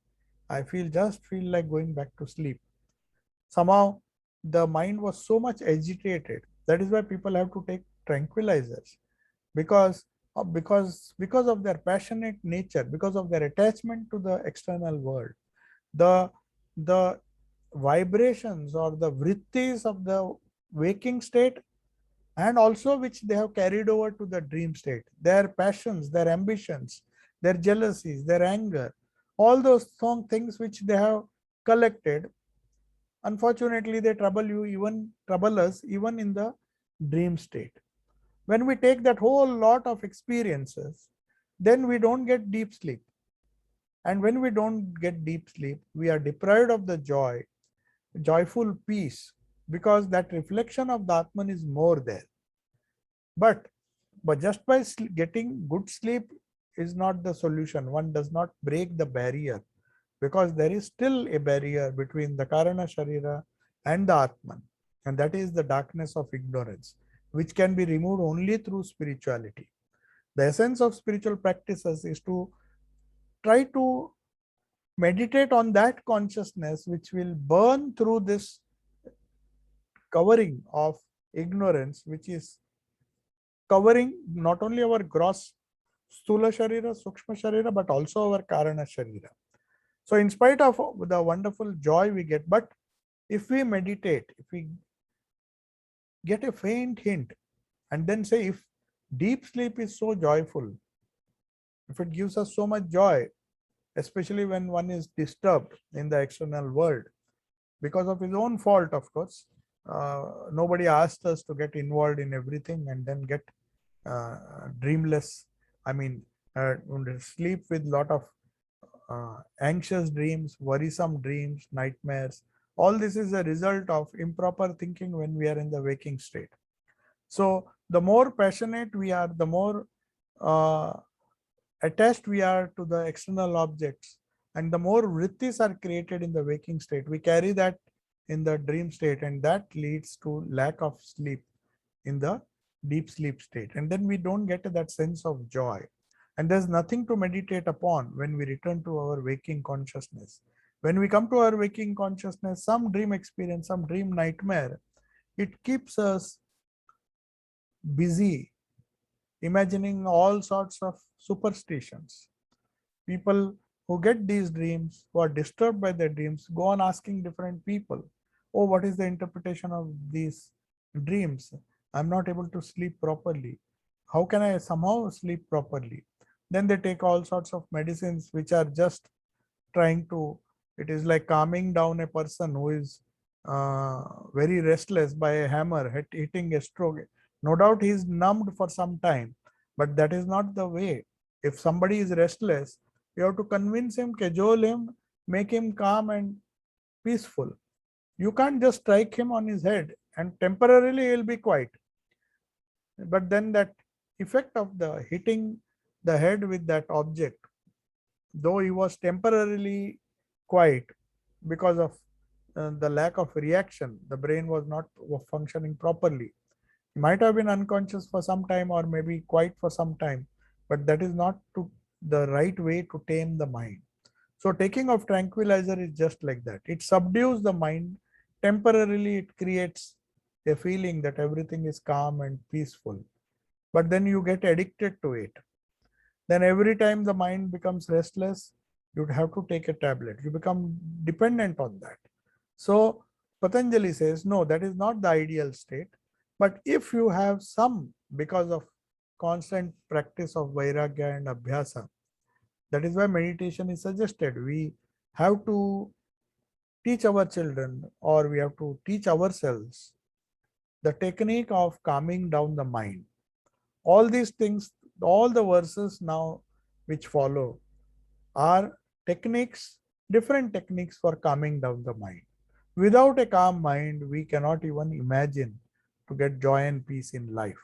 I just feel like going back to sleep. Somehow the mind was so much agitated. That is why people have to take tranquilizers, because because of their passionate nature, because of their attachment to the external world. The the vibrations or the vrittis of the waking state, and also which they have carried over to the dream state, their passions, their ambitions, their jealousies, their anger, all those things which they have collected, unfortunately they trouble us even in the dream state. When we take that whole lot of experiences, then we don't get deep sleep. And when we don't get deep sleep, we are deprived of the joyful peace, because that reflection of the Atman is more there. But just by getting good sleep is not the solution. One does not break the barrier, because there is still a barrier between the Karana Sharira and the Atman. And that is the darkness of ignorance, which can be removed only through spirituality. The essence of spiritual practices is to try to meditate on that consciousness which will burn through this covering of ignorance, which is covering not only our gross Stula Sharira, Sukshma Sharira, but also our Karana Sharira. So in spite of the wonderful joy we get, but if we meditate, if we get a faint hint and then say, if deep sleep is so joyful, if it gives us so much joy, especially when one is disturbed in the external world because of his own fault, of course. Nobody asked us to get involved in everything and then get dreamless. I mean, sleep with lot of anxious dreams, worrisome dreams, nightmares. All this is a result of improper thinking when we are in the waking state. So the more passionate we are, the more uh, attached we are to the external objects, and the more vrittis are created in the waking state. We carry that in the dream state, and that leads to lack of sleep in the deep sleep state. And then we don't get that sense of joy. And there's nothing to meditate upon when we return to our waking consciousness. When we come to our waking consciousness, some dream experience, some dream nightmare, it keeps us busy imagining all sorts of superstitions. People who get these dreams, who are disturbed by their dreams, go on asking different people, oh, what is the interpretation of these dreams? I'm not able to sleep properly. How can I somehow sleep properly? Then they take all sorts of medicines which are just trying to, it is like calming down a person who is very restless by a hammer hitting a stroke. No doubt he is numbed for some time, but that is not the way. If somebody is restless, you have to convince him, cajole him, make him calm and peaceful. You can't just strike him on his head and temporarily he'll be quiet. But then that effect of the hitting the head with that object, though he was temporarily quiet because of the lack of reaction, the brain was not functioning properly. He might have been unconscious for some time or maybe quiet for some time, but that is not the right way to tame the mind. So taking of tranquilizer is just like that. It subdues the mind temporarily. It creates a feeling that everything is calm and peaceful, but then you get addicted to it. Then every time the mind becomes restless, you'd have to take a tablet. You become dependent on that. So Patanjali says, no, that is not the ideal state. But if you have some, because of constant practice of vairagya and abhyasa, that is why meditation is suggested. We have to teach our children, or we have to teach ourselves the technique of calming down the mind. All these things, all the verses now which follow are techniques, different techniques for calming down the mind. Without a calm mind, we cannot even imagine to get joy and peace in life.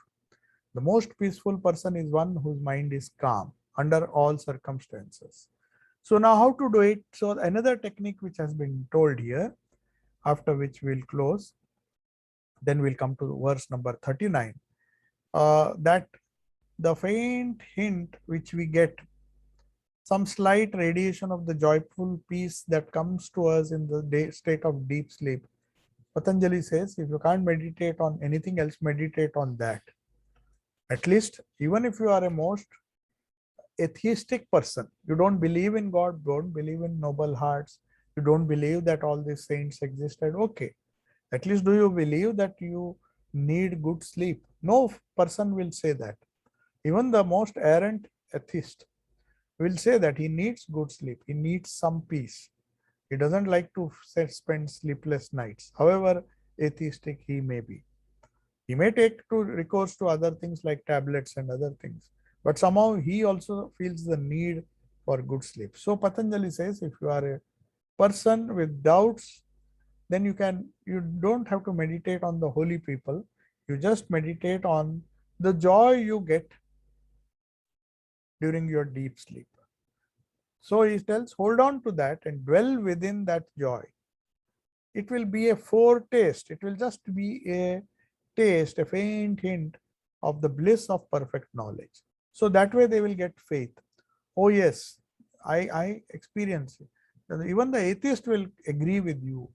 The most peaceful person is one whose mind is calm under all circumstances. So now how to do it? So another technique which has been told here, after which we'll close, then we'll come to verse number 39, that the faint hint which we get, some slight radiation of the joyful peace that comes to us in the state of deep sleep. Patanjali says, if you can't meditate on anything else, meditate on that. At least, even if you are a most atheistic person, you don't believe in God, don't believe in noble hearts, you don't believe that all these saints existed, okay. At least do you believe that you need good sleep? No person will say that. Even the most errant atheist will say that he needs good sleep, he needs some peace. He doesn't like to spend sleepless nights, however atheistic he may be. He may take to recourse to other things like tablets and other things, but somehow he also feels the need for good sleep. So Patanjali says, if you are a person with doubts, then you don't have to meditate on the holy people. You just meditate on the joy you get during your deep sleep. So he tells, hold on to that and dwell within that joy. It will be a foretaste. It will just be a taste, a faint hint of the bliss of perfect knowledge. So that way they will get faith. Oh yes, I experience it. Even the atheist will agree with you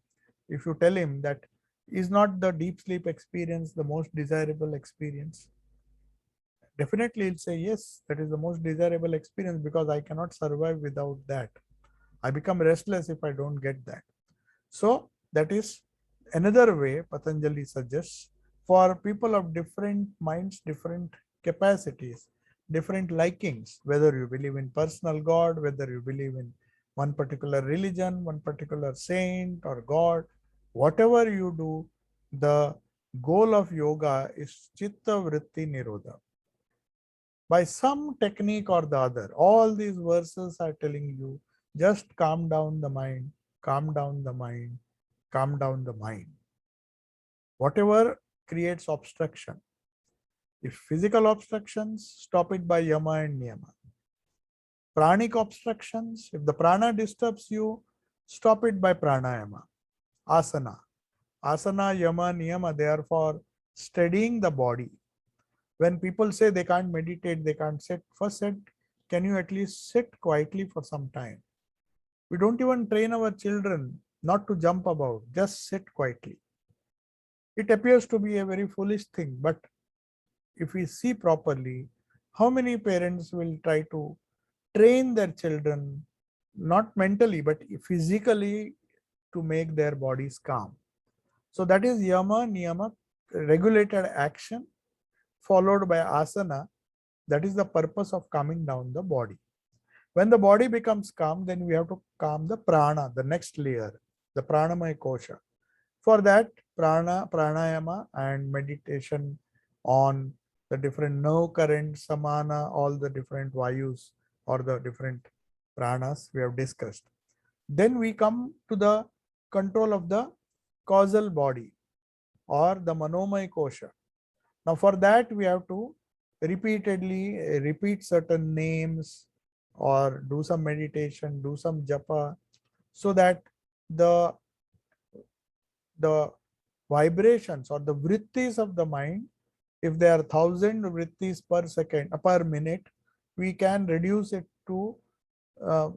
if you tell him that is not the deep sleep experience the most desirable experience. Definitely he'll say, yes, that is the most desirable experience because I cannot survive without that. I become restless if I don't get that. So that is another way Patanjali suggests for people of different minds, different capacities, different likings, whether you believe in personal God, whether you believe in one particular religion, one particular saint or God, whatever you do, the goal of yoga is Chitta Vritti Nirodha. By some technique or the other, all these verses are telling you just calm down the mind, calm down the mind, calm down the mind. Whatever creates obstruction, If physical obstructions, stop it by yama and niyama. Pranic obstructions, if the prana disturbs you, stop it by pranayama. Asana. Asana, yama, niyama, they are for steadying the body. When people say they can't meditate, they can't sit, first said, can you at least sit quietly for some time? We don't even train our children not to jump about, just sit quietly. It appears to be a very foolish thing, but if we see properly, how many parents will try to train their children, not mentally, but physically, to make their bodies calm? So that is yama, niyama, regulated action, followed by asana. That is the purpose of calming down the body. When the body becomes calm, then we have to calm the prana, the next layer, the pranamaya kosha. For that, pranayama and meditation on the different nerve currents, samana, all the different vayus or the different pranas we have discussed. Then we come to the control of the causal body or the manomaya kosha. Now for that we have to repeatedly repeat certain names or do some meditation, do some japa, so that the vibrations or the vrittis of the mind, if there are 1,000 vrittis per second, per minute, we can reduce it to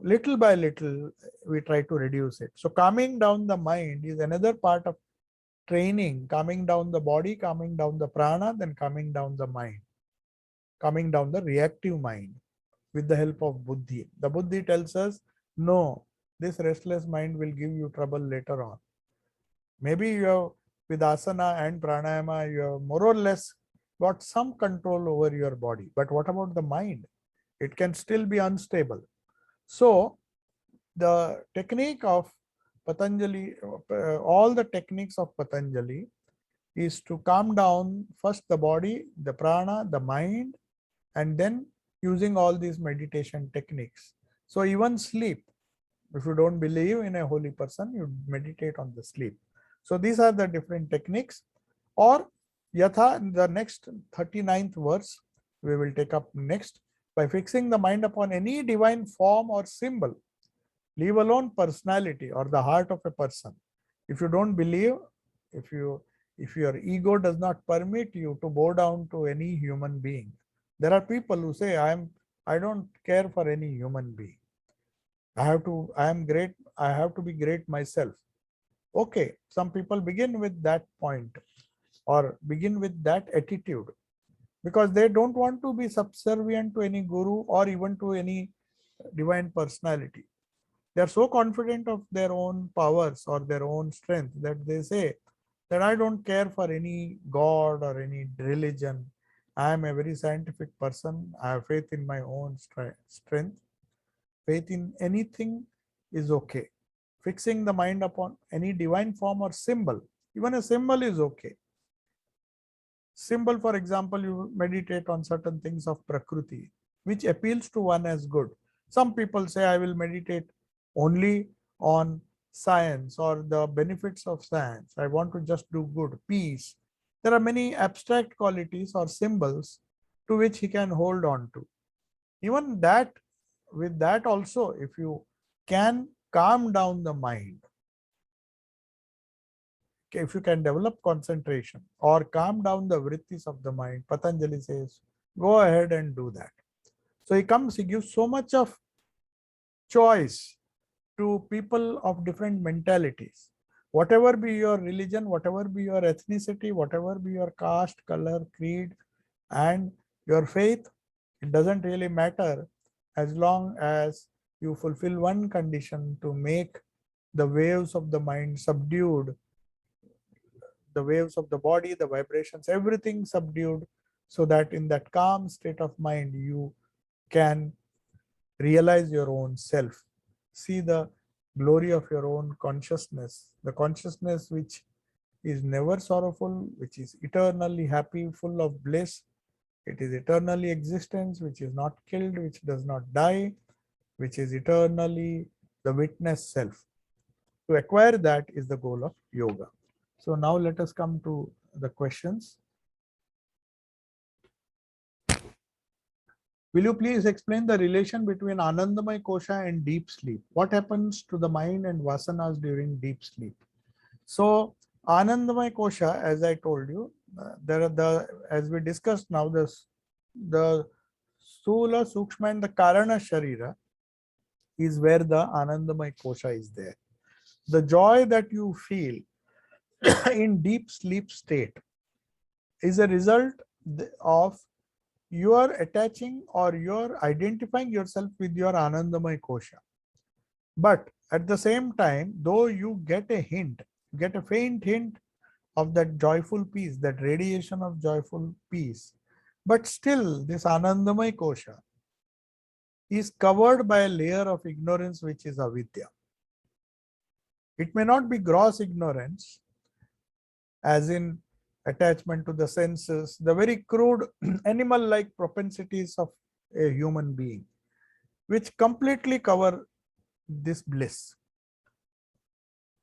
little by little, we try to reduce it. So calming down the mind is another part of training, calming down the body, calming down the prana, then calming down the mind, calming down the reactive mind with the help of buddhi. The buddhi tells us, no, this restless mind will give you trouble later on. Maybe you have, with asana and pranayama, you have more or less got some control over your body. But what about the mind? It can still be unstable. So the technique of Patanjali, all the techniques of Patanjali is to calm down first the body, the prana, the mind, and then using all these meditation techniques. So even sleep, if you don't believe in a holy person, you meditate on the sleep. So these are the different techniques. Or yatha, in the next 39th verse, we will take up next, by fixing the mind upon any divine form or symbol, leave alone personality or the heart of a person. If you don't believe, if your ego does not permit you to bow down to any human being, there are people who say, I don't care for any human being. I am great, I have to be great myself. Okay, some people begin with that point or begin with that attitude because they don't want to be subservient to any guru or even to any divine personality. They are so confident of their own powers or their own strength that they say that I don't care for any god or any religion. I am a very scientific person. I have faith in my own strength. Faith in anything is okay. Fixing the mind upon any divine form or symbol, even a symbol is okay. Symbol, for example, you meditate on certain things of Prakriti, which appeals to one as good. Some people say, I will meditate only on science or the benefits of science. I want to just do good, peace. There are many abstract qualities or symbols to which he can hold on to. Even that, with that also, if you can calm down the mind, if you can develop concentration or calm down the vrittis of the mind, Patanjali says, go ahead and do that. So he gives so much of choice to people of different mentalities. Whatever be your religion, whatever be your ethnicity, whatever be your caste, color, creed, and your faith, it doesn't really matter as long as you fulfill one condition to make the waves of the mind subdued, the waves of the body, the vibrations, everything subdued, so that in that calm state of mind, you can realize your own self, see the glory of your own consciousness, the consciousness which is never sorrowful, which is eternally happy, full of bliss. It is eternally existence, which is not killed, which does not die, which is eternally the witness self. To acquire that is the goal of yoga. So now let us come to the questions. Will you please explain the relation between Anandamaya Kosha and deep sleep? What happens to the mind and vasanas during deep sleep? So Anandamaya Kosha, as I told you, there are as we discussed now, the Sthula, Sukshma and the Karana Sharira is where the Anandamaya Kosha is there. The joy that you feel in deep sleep state is a result of your attaching or your identifying yourself with your Anandamaya Kosha. But at the same time, though you get a hint, get a faint hint of that joyful peace, that radiation of joyful peace, but still this Anandamaya Kosha is covered by a layer of ignorance, which is avidya. It may not be gross ignorance, as in attachment to the senses, the very crude animal-like propensities of a human being, which completely cover this bliss,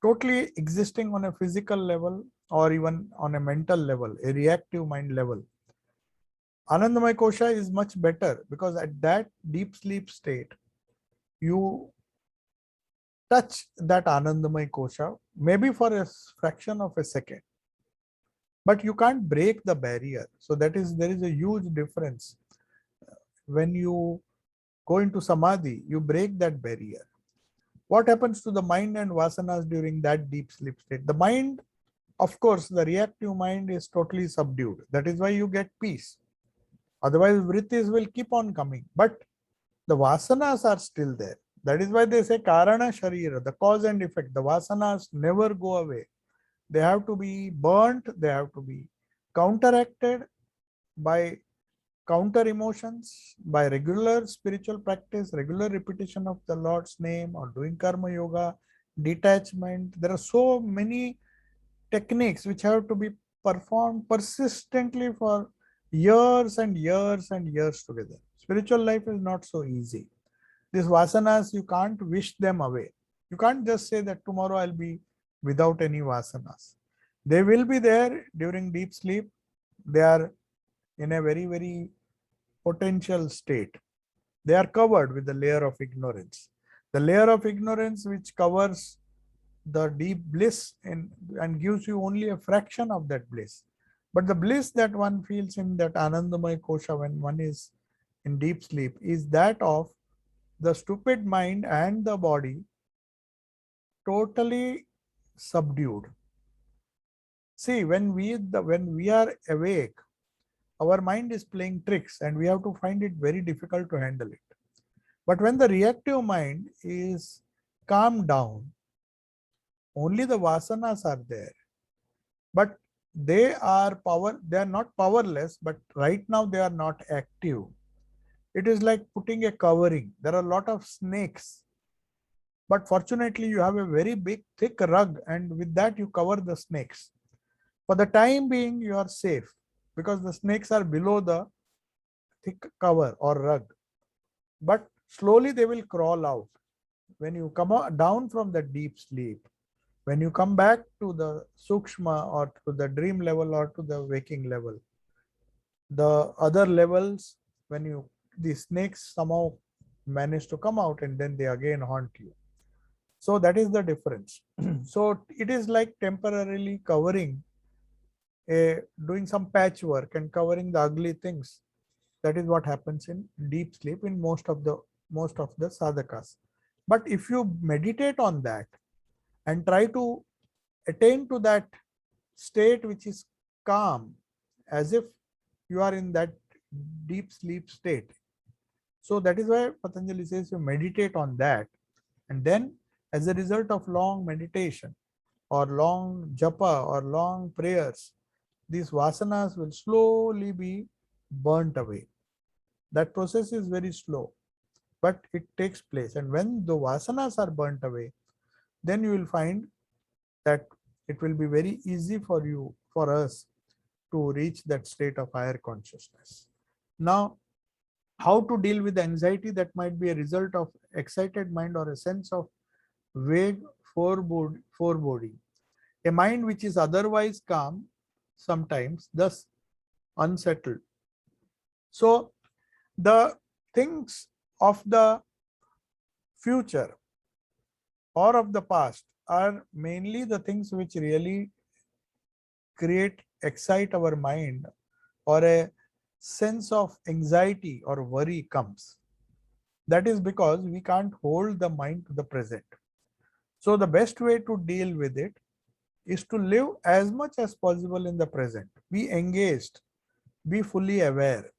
totally existing on a physical level or even on a mental level, a reactive mind level. Anandamaya Kosha is much better because at that deep sleep state, you touch that Anandamaya Kosha, maybe for a fraction of a second, but you can't break the barrier. So there is a huge difference. When you go into samadhi, you break that barrier. What happens to the mind and vasanas during that deep sleep state? The mind, of course, the reactive mind is totally subdued. That is why you get peace. Otherwise, vrittis will keep on coming. But the vasanas are still there. That is why they say karana sharira, the cause and effect. The vasanas never go away. They have to be burnt. They have to be counteracted by counter emotions, by regular spiritual practice, regular repetition of the Lord's name, or doing karma yoga, detachment. There are so many techniques which have to be performed persistently for years and years and years together. Spiritual life is not so easy. These vasanas, you can't wish them away. You can't just say that tomorrow I'll be without any vasanas. They will be there during deep sleep. They are in a very, very potential state. They are covered with the layer of ignorance. The layer of ignorance which covers the deep bliss and gives you only a fraction of that bliss. But the bliss that one feels in that Anandamaya Kosha when one is in deep sleep is that of the stupid mind and the body totally subdued. See, when we are awake, our mind is playing tricks and we have to find it very difficult to handle it. But when the reactive mind is calmed down, only the vasanas are there. But they are not powerless, but right now they are not active. It is like putting a covering. There are a lot of snakes. But fortunately, you have a very big, thick rug, and with that you cover the snakes. For the time being, you are safe because the snakes are below the thick cover or rug. But slowly they will crawl out. When you come down from the deep sleep, when you come back to the sukshma or to the dream level or to the waking level, the other levels, when the snakes somehow manage to come out and then they again haunt you. So that is the difference. So it is like temporarily covering doing some patchwork and covering the ugly things. That is what happens in deep sleep in most of the sadhakas. But if you meditate on that and try to attain to that state which is calm, as if you are in that deep sleep state. So that is why Patanjali says you meditate on that, and then as a result of long meditation or long japa or long prayers, these vasanas will slowly be burnt away. That process is very slow, but it takes place. And when the vasanas are burnt away, then you will find that it will be very easy for us to reach that state of higher consciousness. Now, how to deal with anxiety that might be a result of excited mind or a sense of vague foreboding. A mind which is otherwise calm, sometimes thus unsettled. So the things of the future or of the past are mainly the things which really excite our mind, or a sense of anxiety or worry comes. That is because we can't hold the mind to the present. So the best way to deal with it is to live as much as possible in the present. Be engaged, be fully aware,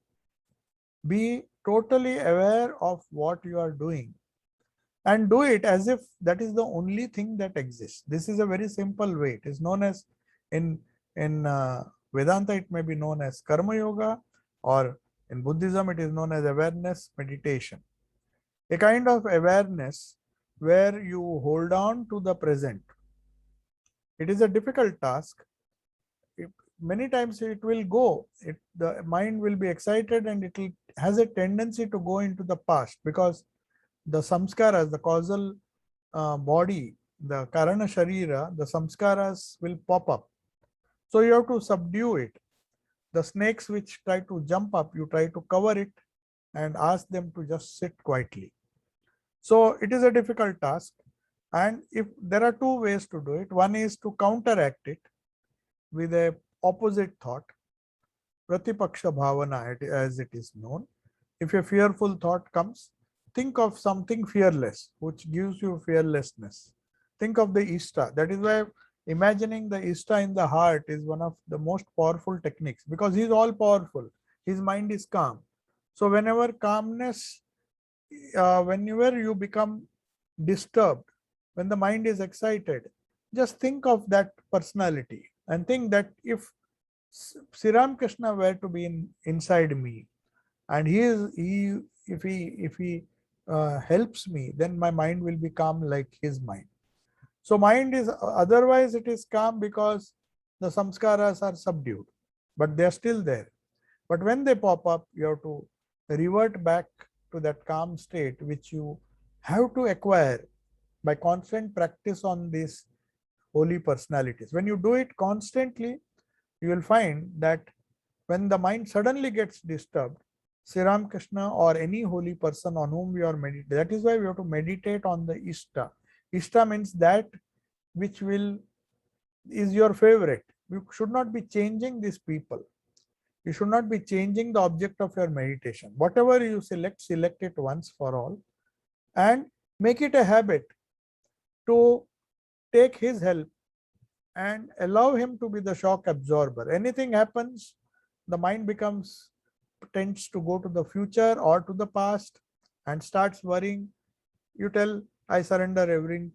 be totally aware of what you are doing, and do it as if that is the only thing that exists. This is a very simple way. It is known as, in Vedanta it may be known as Karma Yoga, or in Buddhism it is known as awareness meditation. A kind of awareness where you hold on to the present. It is a difficult task. Many times it will go. The mind will be excited and it has a tendency to go into the past, because the samskaras, the causal body, the karana sharira, the samskaras will pop up. So you have to subdue it. The snakes which try to jump up, you try to cover it and ask them to just sit quietly. So it is a difficult task. And if there are two ways to do it, one is to counteract it with a opposite thought, pratipaksha bhavana as it is known. If a fearful thought comes, think of something fearless, which gives you fearlessness. Think of the Ishta. That is why imagining the Ishta in the heart is one of the most powerful techniques, because he is all powerful. His mind is calm. So whenever calmness, whenever you become disturbed, when the mind is excited, just think of that personality and think that if Sri Krishna were to be inside me, and if he helps me, then my mind will be calm like his mind. So mind is, otherwise it is calm because the samskaras are subdued, but they are still there. But when they pop up, you have to revert back to that calm state, which you have to acquire by constant practice on these holy personalities. When you do it constantly, you will find that when the mind suddenly gets disturbed, Sri Krishna or any holy person on whom we are meditating, that is why we have to meditate on the Ishta. Ishta means that which is your favorite. You should not be changing these people. You should not be changing the object of your meditation. Whatever you select it once for all, and make it a habit to take his help and allow him to be the shock absorber. Anything happens, the mind tends to go to the future or to the past and starts worrying. You tell, I surrender everything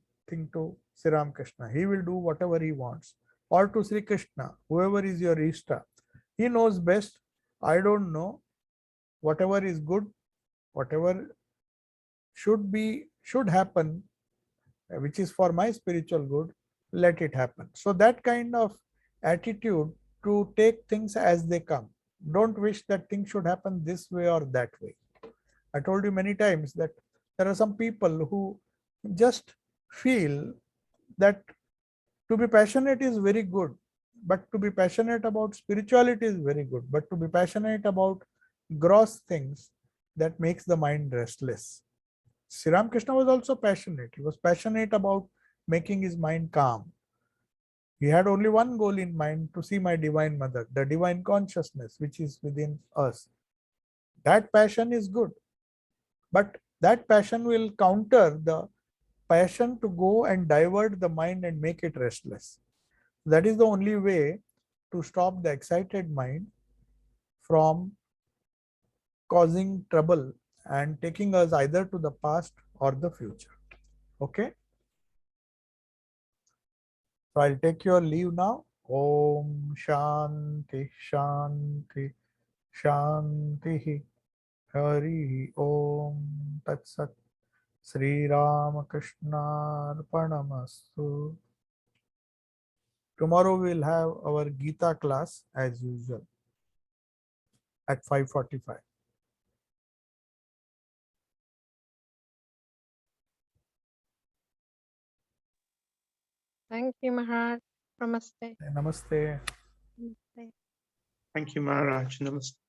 to Sri Krishna. He will do whatever he wants. Or to Sri Krishna, whoever is your Ishta. He knows best. I don't know. Whatever is good, whatever should happen, which is for my spiritual good, let it happen. So that kind of attitude, to take things as they come. Don't wish that things should happen this way or that way. I told you many times that there are some people who just feel that to be passionate is very good, but to be passionate about spirituality is very good, but to be passionate about gross things, that makes the mind restless. Sri Krishna was also passionate. He was passionate about making his mind calm. He had only one goal in mind: to see my divine mother, the divine consciousness which is within us. That passion is good, but that passion will counter the passion to go and divert the mind and make it restless. That is the only way to stop the excited mind from causing trouble and taking us either to the past or the future. Okay? So I'll take your leave now. Om Shanti Shanti Shanti. Hari Om Tat Sat. Sri Ramakrishna Arpanamastu. Tomorrow we'll have our Gita class as usual at 5:45. Thank you, Maharaj. Namaste. Namaste. Namaste. Thank you, Maharaj. Namaste.